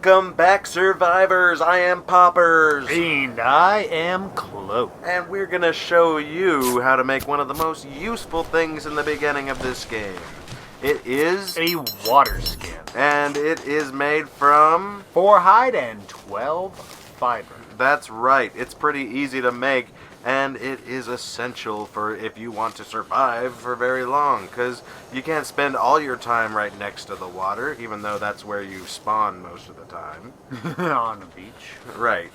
Welcome back, survivors. I am Poppers. And I am Cloak. And we're going to show you how to make one of the most useful things in the beginning of this game. It is a Waterskin. And it is made from 4 hide and 12 fiber. That's right. It's pretty easy to make, and it is essential for if you want to survive for very long, because you can't spend all your time right next to the water, even though that's where you spawn most of the time. On the beach. Right,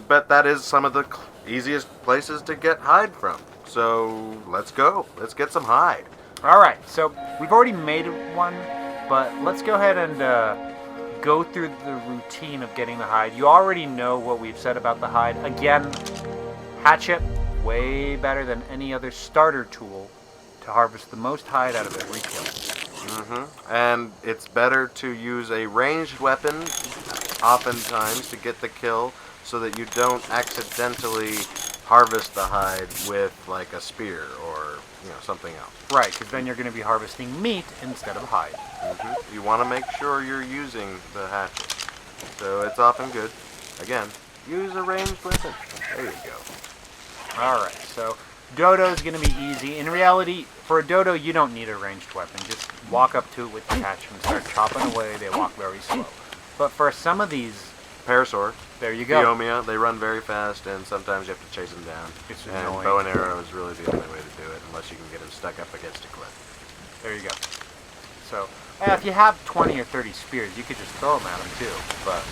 but that is some of the easiest places to get hide from. So let's go. Let's get some hide. Alright, so we've already made one, but let's go ahead and go through the routine of getting the hide. You already know what we've said about the hide. Again, hatchet, way better than any other starter tool to harvest the most hide out of every kill. And it's better to use a ranged weapon oftentimes to get the kill, so that you don't accidentally harvest the hide with like a spear or something else. Right, because then you're going to be harvesting meat instead of hide. You want to make sure you're using the hatchet. So it's often good. Again, use a ranged weapon. There you go. Alright, so dodo's going to be easy. In reality, for a dodo, you don't need a ranged weapon. Just walk up to it with your hatchet and start chopping away. They walk very slow. But for some of these... Parasaur. There you go. Biomia, they run very fast, and sometimes you have to chase them down. It's and annoying. bow and arrow is really the only way to do it, unless you can get them stuck up against a cliff. There you go. So, if you have 20 or 30 spears, you could just throw them at them too, but...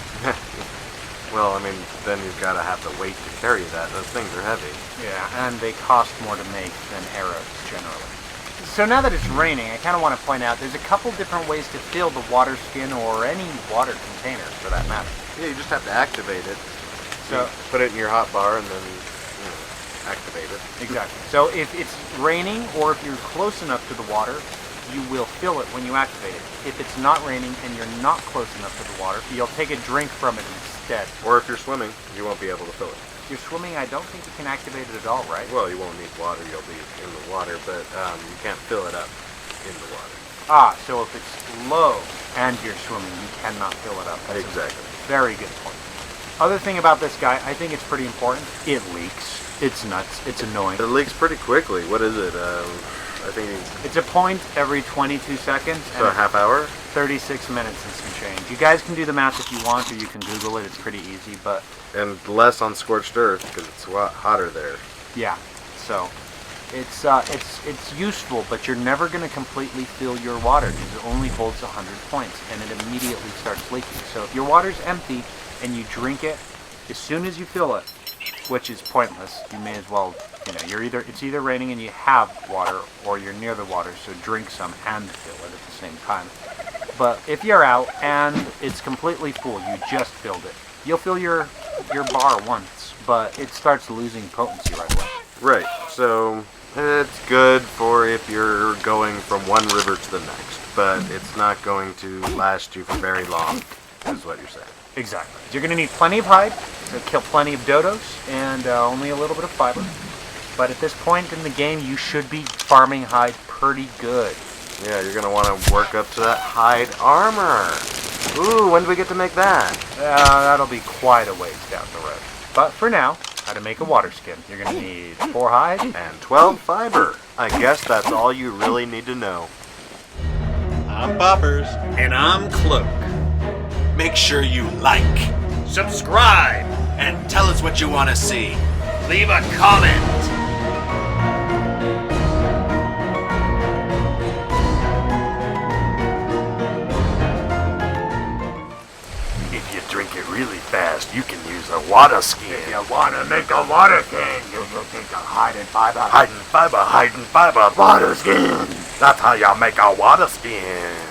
Well, I mean, then you've got to have the weight to carry that. Those things are heavy. Yeah, and they cost more to make than arrows, generally. So now that it's raining, I kind of want to point out there's a couple different ways to fill the water skin or any water container, for that matter. Yeah, you just have to activate it. So you put it in your hot bar and then activate it. Exactly. So if it's raining or if you're close enough to the water, you will fill it when you activate it. If it's not raining and you're not close enough to the water, you'll take a drink from it instead. Or if you're swimming, you won't be able to fill it. If you're swimming, I don't think you can activate it at all, right? Well, you won't need water. You'll be in the water, but you can't fill it up in the water. So if it's low and you're swimming, you cannot fill it up. That's exactly. Very good point. Other thing about this guy, I think it's pretty important. It leaks. It's nuts. It's annoying. It leaks pretty quickly. What is it? I think it's a point every 22 seconds. So a half hour? 36 minutes and some change. You guys can do the math if you want, or you can Google it. It's pretty easy, but... And less on scorched earth, because it's a lot hotter there. Yeah, so... It's useful, but you're never going to completely fill your water, because it only holds 100 points, and it immediately starts leaking. So if your water's empty, and you drink it, as soon as you fill it, which is pointless, you may as well, it's either raining and you have water, or you're near the water, so drink some and fill it at the same time. But if you're out and it's completely full, you just filled it, you'll fill your bar once, but it starts losing potency right away. Right, so it's good for if you're going from one river to the next, but it's not going to last you for very long, is what you're saying. Exactly. You're going to need plenty of hide to kill plenty of dodos, and only a little bit of fiber. But at this point in the game, you should be farming hide pretty good. Yeah, you're going to want to work up to that hide armor. Ooh, when do we get to make that? That'll be quite a ways down the road. But for now, how to make a water skin. You're going to need 4 hide and 12 fiber. I guess that's all you really need to know. I'm Poppers. And I'm Cloak. Make sure you like, subscribe, and tell us what you want to see. Leave a comment. If you drink it really fast, you can use a Waterskin. If you want to make a Waterskin, you'll take a hide and fiber, Waterskin. That's how you make a Waterskin.